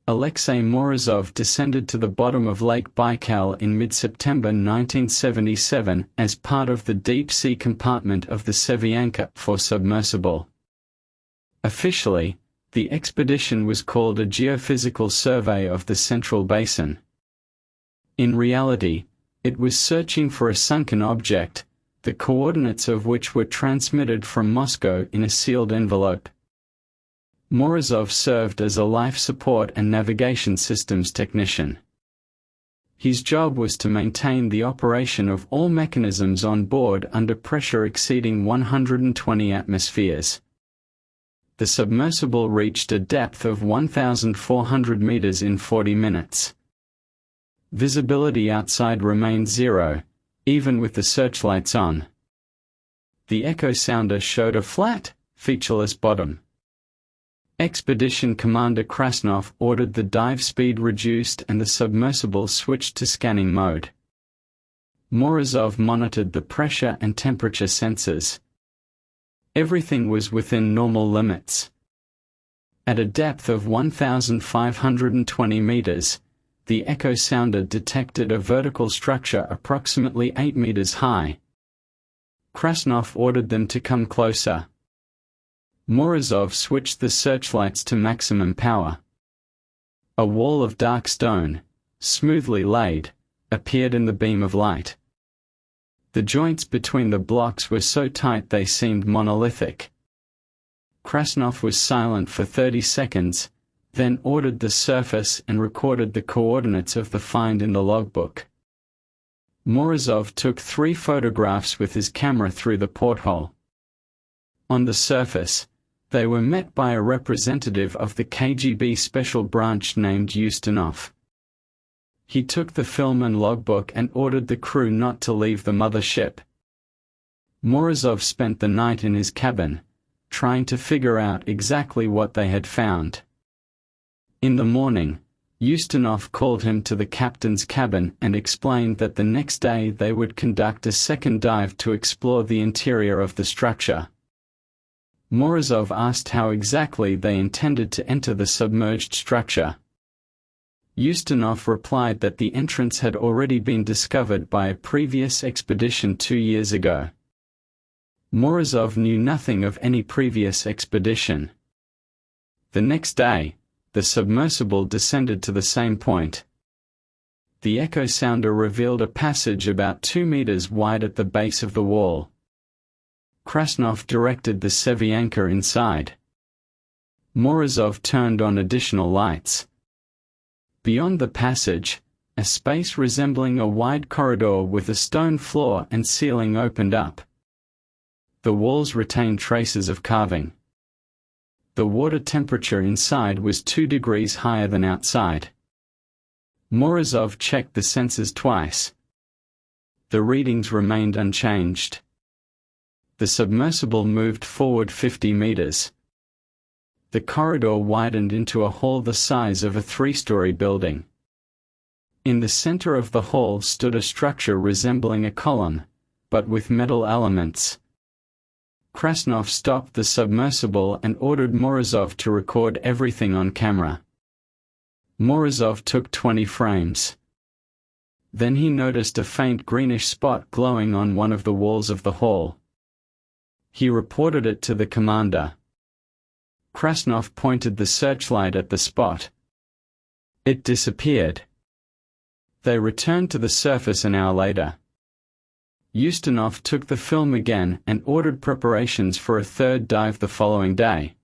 Alexei Morozov descended to the bottom of Lake Baikal in mid-September 1977 as part of the deep-sea compartment of the Sevyanka 4 submersible. Officially, the expedition was called a geophysical survey of the Central Basin. In reality, it was searching for a sunken object, the coordinates of which were transmitted from Moscow in a sealed envelope. Morozov served as a life support and navigation systems technician. His job was to maintain the operation of all mechanisms on board under pressure exceeding 120 atmospheres. The submersible reached a depth of 1,400 meters in 40 minutes. Visibility outside remained zero, even with the searchlights on. The echo sounder showed a flat, featureless bottom. Expedition Commander Krasnov ordered the dive speed reduced and the submersible switched to scanning mode. Morozov monitored the pressure and temperature sensors. Everything was within normal limits. At a depth of 1,520 meters, the echo sounder detected a vertical structure approximately 8 meters high. Krasnov ordered them to come closer. Morozov switched the searchlights to maximum power. A wall of dark stone, smoothly laid, appeared in the beam of light. The joints between the blocks were so tight they seemed monolithic. Krasnov was silent for 30 seconds, then ordered the surface and recorded the coordinates of the find in the logbook. Morozov took 3 photographs with his camera through the porthole. On the surface, they were met by a representative of the KGB special branch named Ustinov. He took the film and logbook and ordered the crew not to leave the mothership. Morozov spent the night in his cabin, trying to figure out exactly what they had found. In the morning, Ustinov called him to the captain's cabin and explained that the next day they would conduct a second dive to explore the interior of the structure. Morozov asked how exactly they intended to enter the submerged structure. Ustinov replied that the entrance had already been discovered by a previous expedition 2 years ago. Morozov knew nothing of any previous expedition. The next day, the submersible descended to the same point. The echo sounder revealed a passage about 2 meters wide at the base of the wall. Krasnov directed the Sevyanka inside. Morozov turned on additional lights. Beyond the passage, a space resembling a wide corridor with a stone floor and ceiling opened up. The walls retained traces of carving. The water temperature inside was 2 degrees higher than outside. Morozov checked the sensors twice. The readings remained unchanged. The submersible moved forward 50 meters. The corridor widened into a hall the size of a 3-story building. In the center of the hall stood a structure resembling a column, but with metal elements. Krasnov stopped the submersible and ordered Morozov to record everything on camera. Morozov took 20 frames. Then he noticed a faint greenish spot glowing on one of the walls of the hall. He reported it to the commander. Krasnov pointed the searchlight at the spot. It disappeared. They returned to the surface an hour later. Ustinov took the film again and ordered preparations for a third dive the following day.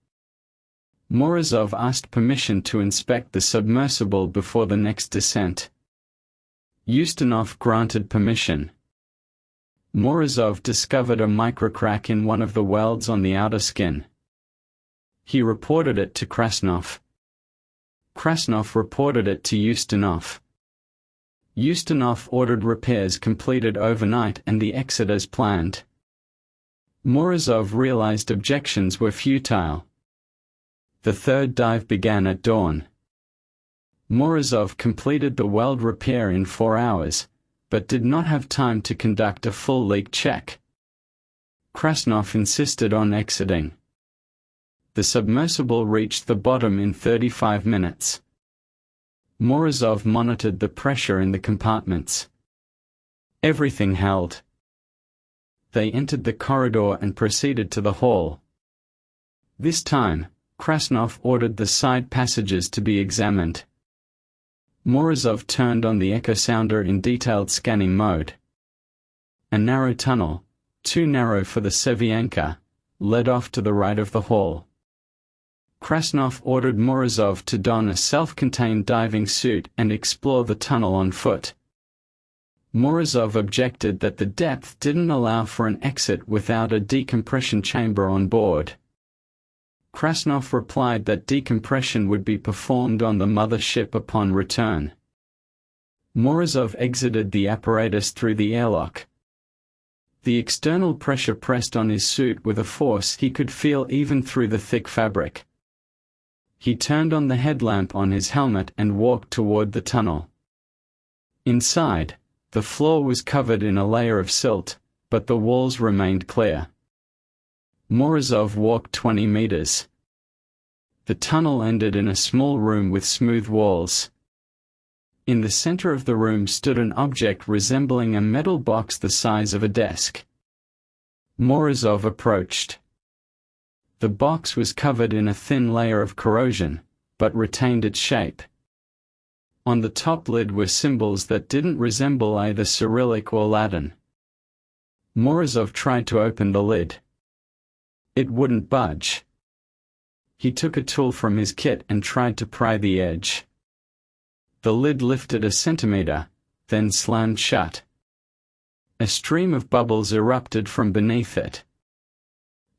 Morozov asked permission to inspect the submersible before the next descent. Ustinov granted permission. Morozov discovered a microcrack in one of the welds on the outer skin. He reported it to Krasnov. Krasnov reported it to Ustinov. Ustinov ordered repairs completed overnight and the exit as planned. Morozov realized objections were futile. The third dive began at dawn. Morozov completed the weld repair in 4 hours, but did not have time to conduct a full leak check. Krasnov insisted on exiting. The submersible reached the bottom in 35 minutes. Morozov monitored the pressure in the compartments. Everything held. They entered the corridor and proceeded to the hall. This time, Krasnov ordered the side passages to be examined. Morozov turned on the echo sounder in detailed scanning mode. A narrow tunnel, too narrow for the Sevyanka, led off to the right of the hall. Krasnov ordered Morozov to don a self-contained diving suit and explore the tunnel on foot. Morozov objected that the depth didn't allow for an exit without a decompression chamber on board. Krasnov replied that decompression would be performed on the mother ship upon return. Morozov exited the apparatus through the airlock. The external pressure pressed on his suit with a force he could feel even through the thick fabric. He turned on the headlamp on his helmet and walked toward the tunnel. Inside, the floor was covered in a layer of silt, but the walls remained clear. Morozov walked 20 meters. The tunnel ended in a small room with smooth walls. In the center of the room stood an object resembling a metal box the size of a desk. Morozov approached. The box was covered in a thin layer of corrosion, but retained its shape. On the top lid were symbols that didn't resemble either Cyrillic or Latin. Morozov tried to open the lid. It wouldn't budge. He took a tool from his kit and tried to pry the edge. The lid lifted a centimeter, then slammed shut. A stream of bubbles erupted from beneath it.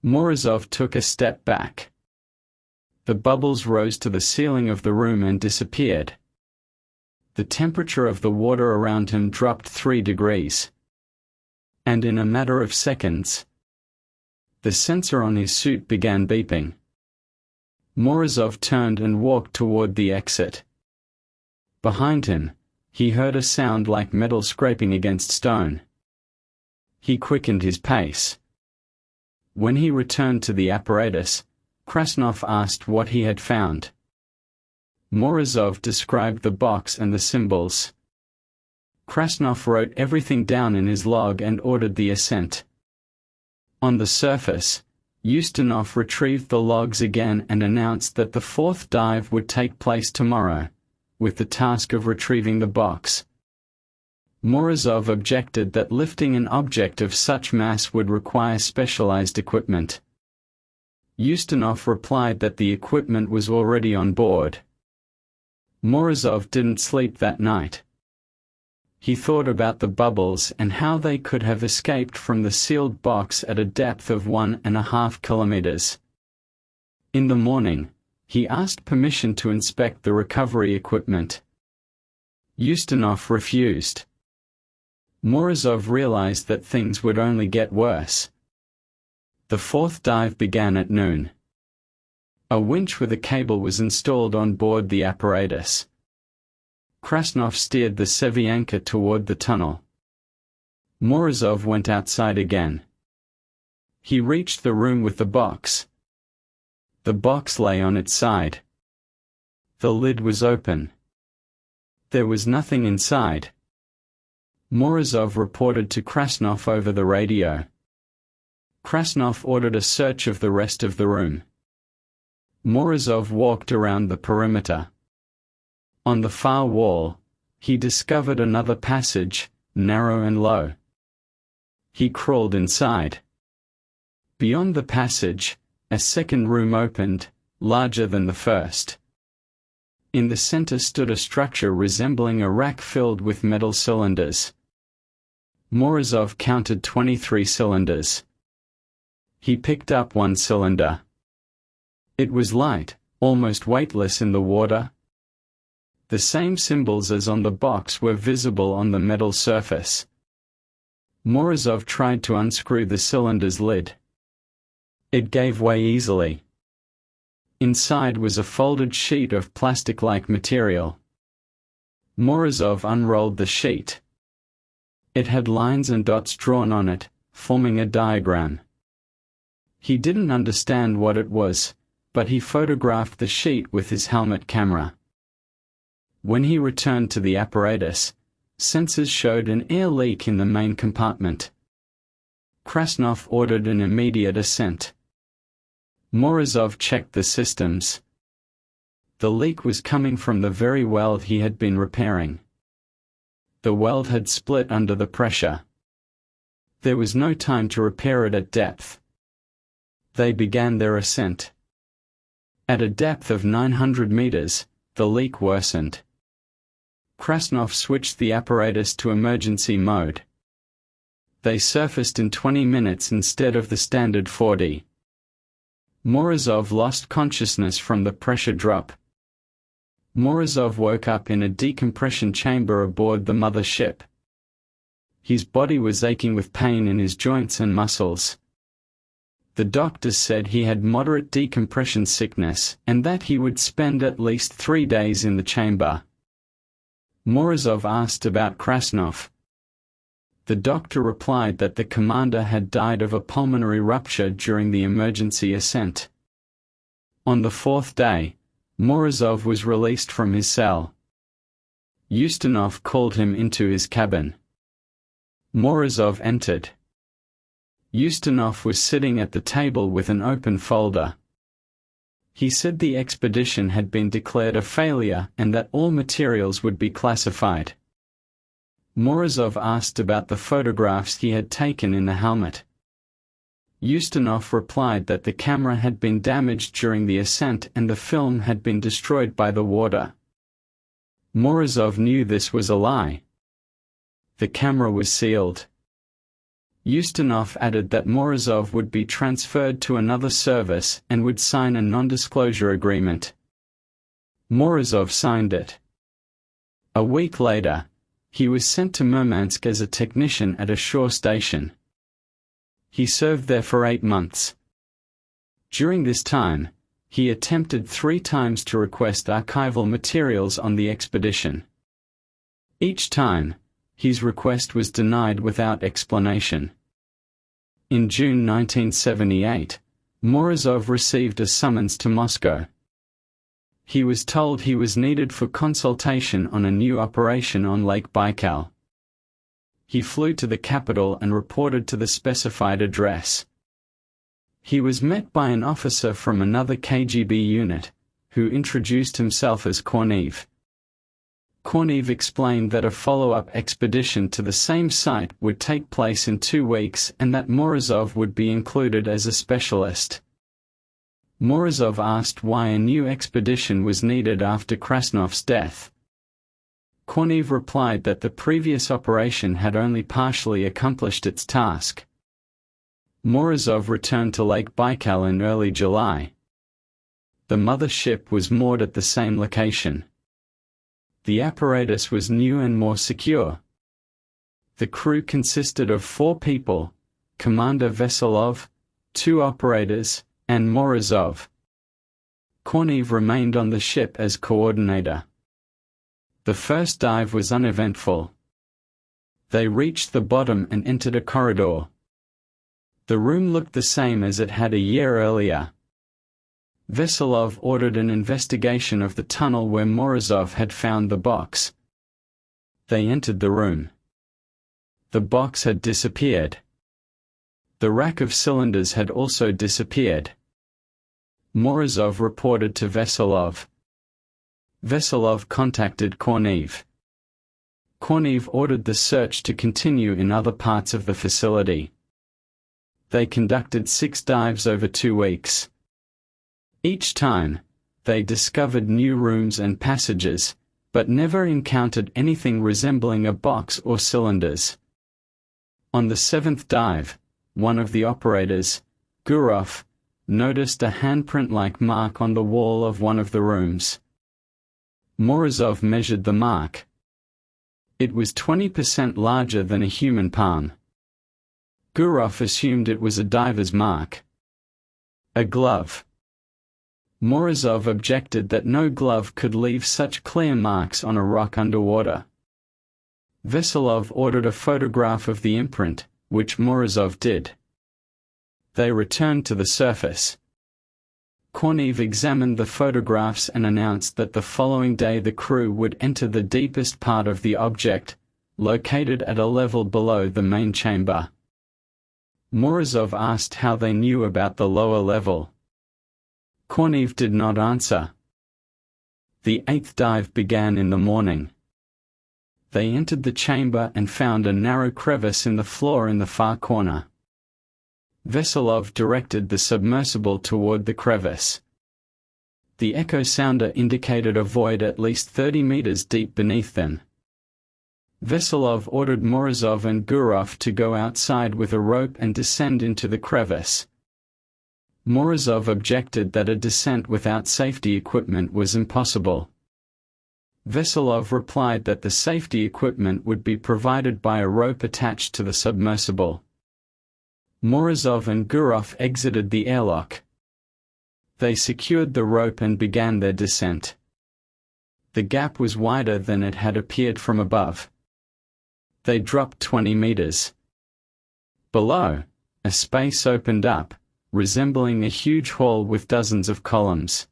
Morozov took a step back. The bubbles rose to the ceiling of the room and disappeared. The temperature of the water around him dropped 3 degrees. And in a matter of seconds, the sensor on his suit began beeping. Morozov turned and walked toward the exit. Behind him, he heard a sound like metal scraping against stone. He quickened his pace. When he returned to the apparatus, Krasnov asked what he had found. Morozov described the box and the symbols. Krasnov wrote everything down in his log and ordered the ascent. On the surface, Ustinov retrieved the logs again and announced that the 4th dive would take place tomorrow, with the task of retrieving the box. Morozov objected that lifting an object of such mass would require specialized equipment. Ustinov replied that the equipment was already on board. Morozov didn't sleep that night. He thought about the bubbles and how they could have escaped from the sealed box at a depth of 1.5 kilometers. In the morning, he asked permission to inspect the recovery equipment. Ustinov refused. Morozov realized that things would only get worse. The 4th dive began at noon. A winch with a cable was installed on board the apparatus. Krasnov steered the Sevyanka toward the tunnel. Morozov went outside again. He reached the room with the box. The box lay on its side. The lid was open. There was nothing inside. Morozov reported to Krasnov over the radio. Krasnov ordered a search of the rest of the room. Morozov walked around the perimeter. On the far wall, he discovered another passage, narrow and low. He crawled inside. Beyond the passage, a second room opened, larger than the first. In the center stood a structure resembling a rack filled with metal cylinders. Morozov counted 23 cylinders. He picked up one cylinder. It was light, almost weightless in the water. The same symbols as on the box were visible on the metal surface. Morozov tried to unscrew the cylinder's lid. It gave way easily. Inside was a folded sheet of plastic-like material. Morozov unrolled the sheet. It had lines and dots drawn on it, forming a diagram. He didn't understand what it was, but he photographed the sheet with his helmet camera. When he returned to the apparatus, sensors showed an air leak in the main compartment. Krasnov ordered an immediate ascent. Morozov checked the systems. The leak was coming from the very weld he had been repairing. The weld had split under the pressure. There was no time to repair it at depth. They began their ascent. At a depth of 900 meters, the leak worsened. Krasnov switched the apparatus to emergency mode. They surfaced in 20 minutes instead of the standard 40. Morozov lost consciousness from the pressure drop. Morozov woke up in a decompression chamber aboard the mother ship. His body was aching with pain in his joints and muscles. The doctors said he had moderate decompression sickness and that he would spend at least 3 days in the chamber. Morozov asked about Krasnov. The doctor replied that the commander had died of a pulmonary rupture during the emergency ascent. On the 4th day, Morozov was released from his cell. Ustinov called him into his cabin. Morozov entered. Ustinov was sitting at the table with an open folder. He said the expedition had been declared a failure and that all materials would be classified. Morozov asked about the photographs he had taken in the helmet. Ustinov replied that the camera had been damaged during the ascent and the film had been destroyed by the water. Morozov knew this was a lie. The camera was sealed. Ustinov added that Morozov would be transferred to another service and would sign a non-disclosure agreement. Morozov signed it. A week later, he was sent to Murmansk as a technician at a shore station. He served there for 8 months. During this time, he attempted 3 times to request archival materials on the expedition. Each time, his request was denied without explanation. In June 1978, Morozov received a summons to Moscow. He was told he was needed for consultation on a new operation on Lake Baikal. He flew to the capital and reported to the specified address. He was met by an officer from another KGB unit, who introduced himself as Kornev. Kornev explained that a follow-up expedition to the same site would take place in 2 weeks and that Morozov would be included as a specialist. Morozov asked why a new expedition was needed after Krasnov's death. Kornev replied that the previous operation had only partially accomplished its task. Morozov returned to Lake Baikal in early July. The mother ship was moored at the same location. The apparatus was new and more secure. The crew consisted of 4 people: Commander Veselov, 2 operators, and Morozov. Kornev remained on the ship as coordinator. The first dive was uneventful. They reached the bottom and entered a corridor. The room looked the same as it had a year earlier. Veselov ordered an investigation of the tunnel where Morozov had found the box. They entered the room. The box had disappeared. The rack of cylinders had also disappeared. Morozov reported to Veselov. Veselov contacted Kornev. Kornev ordered the search to continue in other parts of the facility. They conducted 6 dives over 2 weeks. Each time, they discovered new rooms and passages, but never encountered anything resembling a box or cylinders. On the 7th dive, one of the operators, Gurov, noticed a handprint-like mark on the wall of one of the rooms. Morozov measured the mark. It was 20% larger than a human palm. Gurov assumed it was a diver's mark. A glove. Morozov objected that no glove could leave such clear marks on a rock underwater. Veselov ordered a photograph of the imprint, which Morozov did. They returned to the surface. Kornev examined the photographs and announced that the following day the crew would enter the deepest part of the object, located at a level below the main chamber. Morozov asked how they knew about the lower level. Kornev did not answer. The 8th dive began in the morning. They entered the chamber and found a narrow crevice in the floor in the far corner. Veselov directed the submersible toward the crevice. The echo sounder indicated a void at least 30 meters deep beneath them. Veselov ordered Morozov and Gurov to go outside with a rope and descend into the crevice. Morozov objected that a descent without safety equipment was impossible. Veselov replied that the safety equipment would be provided by a rope attached to the submersible. Morozov and Gurov exited the airlock. They secured the rope and began their descent. The gap was wider than it had appeared from above. They dropped 20 meters. Below, a space opened up, resembling a huge hall with dozens of columns.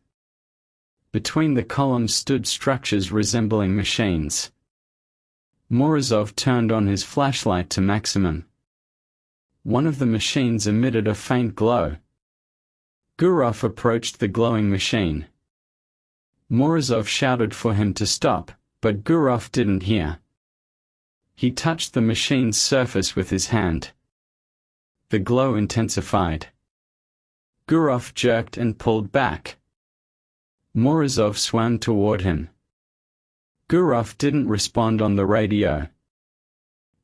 Between the columns stood structures resembling machines. Morozov turned on his flashlight to maximum. One of the machines emitted a faint glow. Gurov approached the glowing machine. Morozov shouted for him to stop, but Gurov didn't hear. He touched the machine's surface with his hand. The glow intensified. Gurov jerked and pulled back. Morozov swam toward him. Gurov didn't respond on the radio.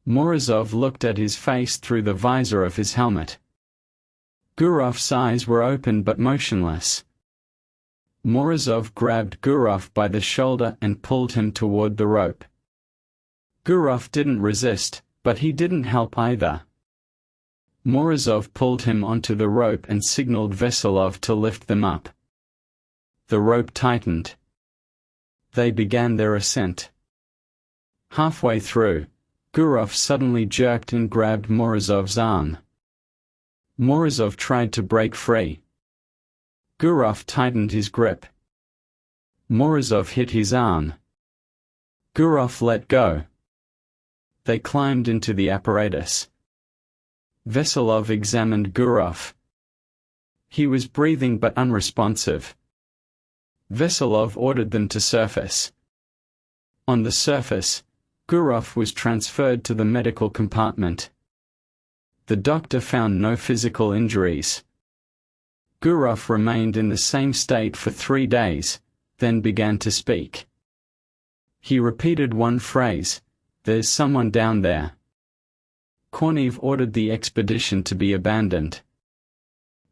Morozov looked at his face through the visor of his helmet. Gurov's eyes were open but motionless. Morozov grabbed Gurov by the shoulder and pulled him toward the rope. Gurov didn't resist, but he didn't help either. Morozov pulled him onto the rope and signaled Veselov to lift them up. The rope tightened. They began their ascent. Halfway through, Gurov suddenly jerked and grabbed Morozov's arm. Morozov tried to break free. Gurov tightened his grip. Morozov hit his arm. Gurov let go. They climbed into the apparatus. Veselov examined Gurov. He was breathing but unresponsive. Veselov ordered them to surface. On the surface, Gurov was transferred to the medical compartment. The doctor found no physical injuries. Gurov remained in the same state for 3 days, then began to speak. He repeated one phrase, "There's someone down there." Kornev ordered the expedition to be abandoned.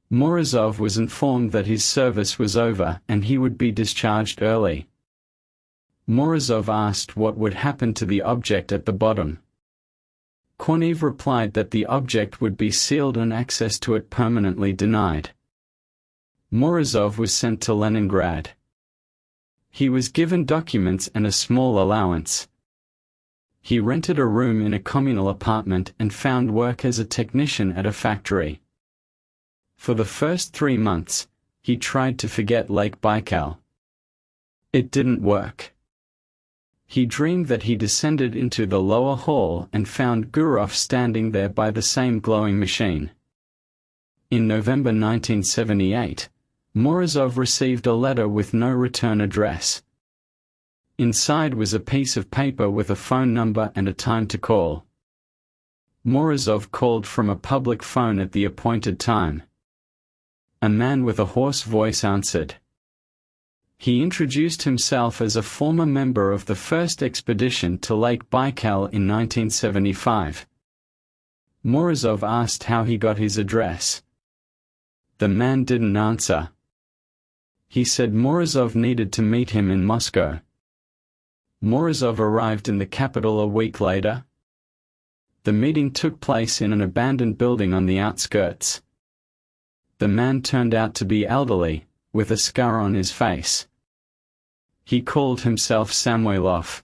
Morozov was informed that his service was over and he would be discharged early. Morozov asked what would happen to the object at the bottom. Kornev replied that the object would be sealed and access to it permanently denied. Morozov was sent to Leningrad. He was given documents and a small allowance. He rented a room in a communal apartment and found work as a technician at a factory. For the first 3 months, he tried to forget Lake Baikal. It didn't work. He dreamed that he descended into the lower hall and found Gurov standing there by the same glowing machine. In November 1978, Morozov received a letter with no return address. Inside was a piece of paper with a phone number and a time to call. Morozov called from a public phone at the appointed time. A man with a hoarse voice answered. He introduced himself as a former member of the first expedition to Lake Baikal in 1975. Morozov asked how he got his address. The man didn't answer. He said Morozov needed to meet him in Moscow. Morozov arrived in the capital a week later. The meeting took place in an abandoned building on the outskirts. The man turned out to be elderly, with a scar on his face. He called himself Samoilov.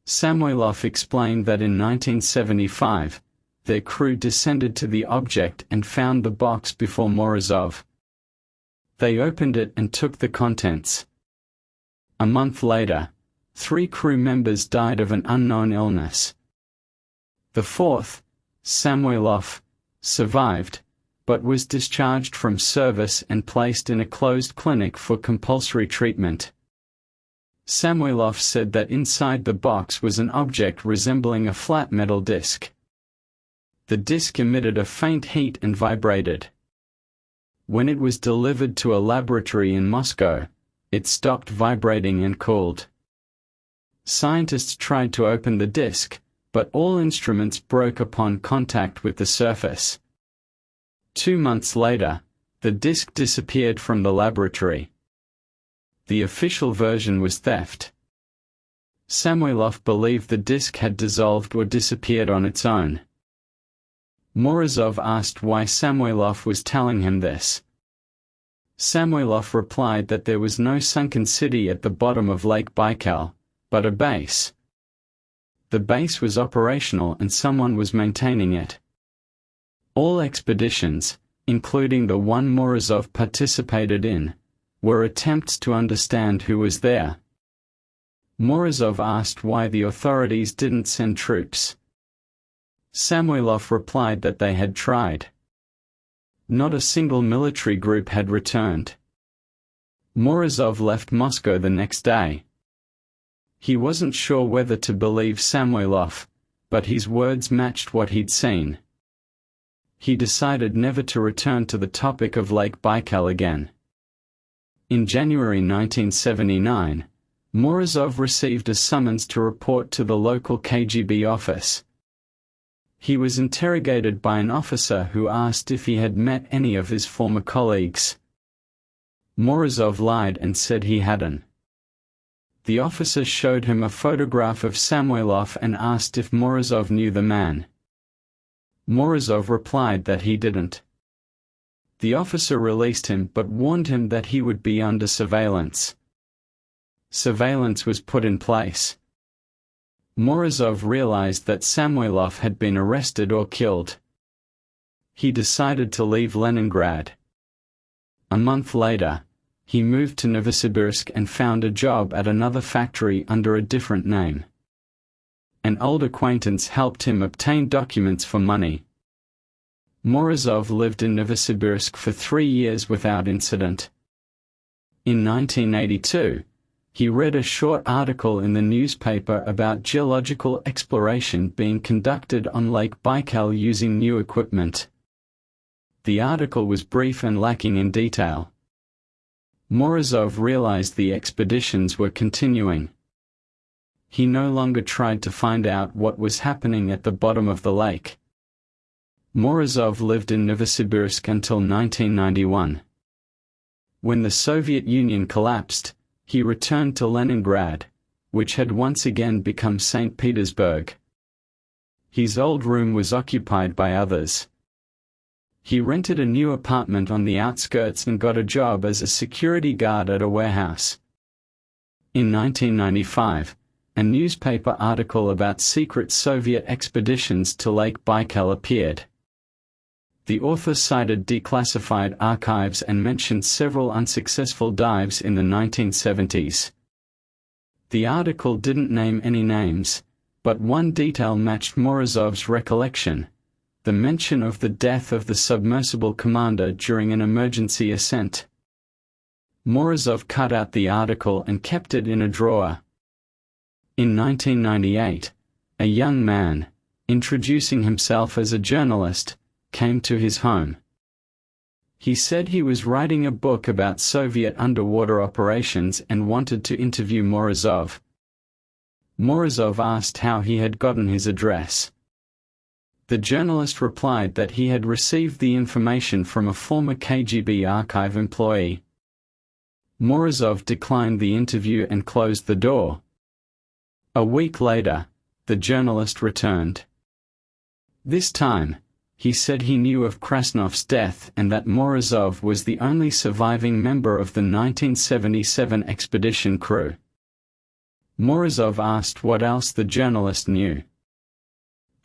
Samoilov explained that in 1975, their crew descended to the object and found the box before Morozov. They opened it and took the contents. A month later, 3 crew members died of an unknown illness. The fourth, Samoilov, survived, but was discharged from service and placed in a closed clinic for compulsory treatment. Samoilov said that inside the box was an object resembling a flat metal disc. The disc emitted a faint heat and vibrated. When it was delivered to a laboratory in Moscow, it stopped vibrating and cooled. Scientists tried to open the disc, but all instruments broke upon contact with the surface. 2 months later, the disc disappeared from the laboratory. The official version was theft. Samoilov believed the disc had dissolved or disappeared on its own. Morozov asked why Samoilov was telling him this. Samoilov replied that there was no sunken city at the bottom of Lake Baikal, but a base. The base was operational and someone was maintaining it. All expeditions, including the one Morozov participated in, were attempts to understand who was there. Morozov asked why the authorities didn't send troops. Samoilov replied that they had tried. Not a single military group had returned. Morozov left Moscow the next day. He wasn't sure whether to believe Samoilov, but his words matched what he'd seen. He decided never to return to the topic of Lake Baikal again. In January 1979, Morozov received a summons to report to the local KGB office. He was interrogated by an officer who asked if he had met any of his former colleagues. Morozov lied and said he hadn't. The officer showed him a photograph of Samoilov and asked if Morozov knew the man. Morozov replied that he didn't. The officer released him but warned him that he would be under surveillance. Surveillance was put in place. Morozov realized that Samoilov had been arrested or killed. He decided to leave Leningrad. A month later, he moved to Novosibirsk and found a job at another factory under a different name. An old acquaintance helped him obtain documents for money. Morozov lived in Novosibirsk for 3 years without incident. In 1982, he read a short article in the newspaper about geological exploration being conducted on Lake Baikal using new equipment. The article was brief and lacking in detail. Morozov realized the expeditions were continuing. He no longer tried to find out what was happening at the bottom of the lake. Morozov lived in Novosibirsk until 1991. When the Soviet Union collapsed, he returned to Leningrad, which had once again become St. Petersburg. His old room was occupied by others. He rented a new apartment on the outskirts and got a job as a security guard at a warehouse. In 1995, a newspaper article about secret Soviet expeditions to Lake Baikal appeared. The author cited declassified archives and mentioned several unsuccessful dives in the 1970s. The article didn't name any names, but one detail matched Morozov's recollection: the mention of the death of the submersible commander during an emergency ascent. Morozov cut out the article and kept it in a drawer. In 1998, a young man, introducing himself as a journalist, came to his home. He said he was writing a book about Soviet underwater operations and wanted to interview Morozov. Morozov asked how he had gotten his address. The journalist replied that he had received the information from a former KGB archive employee. Morozov declined the interview and closed the door. A week later, the journalist returned. This time, he said he knew of Krasnov's death and that Morozov was the only surviving member of the 1977 expedition crew. Morozov asked what else the journalist knew.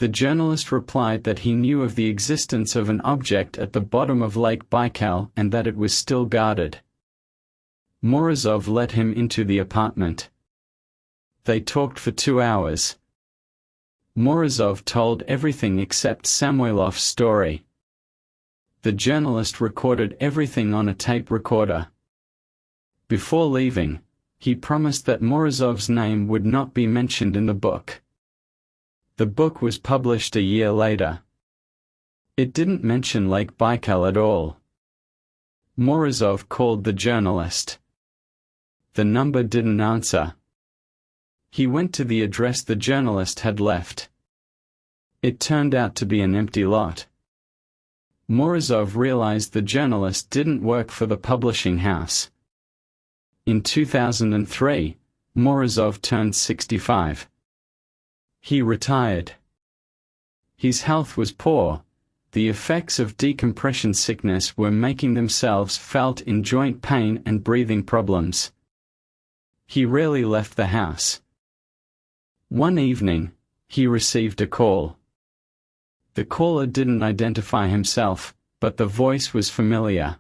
The journalist replied that he knew of the existence of an object at the bottom of Lake Baikal and that it was still guarded. Morozov let him into the apartment. They talked for 2 hours. Morozov told everything except Samoilov's story. The journalist recorded everything on a tape recorder. Before leaving, he promised that Morozov's name would not be mentioned in the book. The book was published a year later. It didn't mention Lake Baikal at all. Morozov called the journalist. The number didn't answer. He went to the address the journalist had left. It turned out to be an empty lot. Morozov realized the journalist didn't work for the publishing house. In 2003, Morozov turned 65. He retired. His health was poor. The effects of decompression sickness were making themselves felt in joint pain and breathing problems. He rarely left the house. One evening, he received a call. The caller didn't identify himself, but the voice was familiar.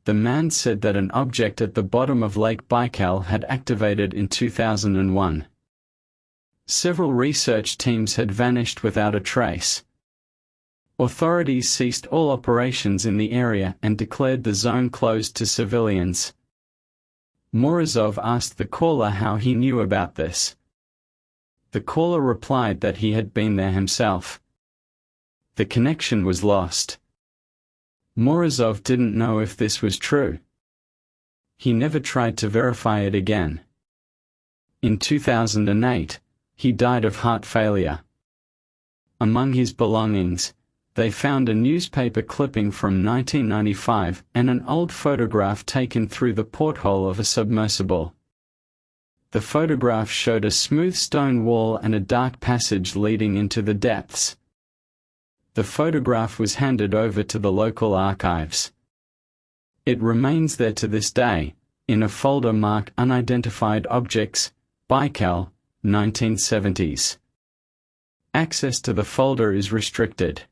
The man said that an object at the bottom of Lake Baikal had activated in 2001. Several research teams had vanished without a trace. Authorities ceased all operations in the area and declared the zone closed to civilians. Morozov asked the caller how he knew about this. The caller replied that he had been there himself. The connection was lost. Morozov didn't know if this was true. He never tried to verify it again. In 2008, he died of heart failure. Among his belongings, they found a newspaper clipping from 1995 and an old photograph taken through the porthole of a submersible. The photograph showed a smooth stone wall and a dark passage leading into the depths. The photograph was handed over to the local archives. It remains there to this day, in a folder marked Unidentified Objects, Baikal, 1970s. Access to the folder is restricted.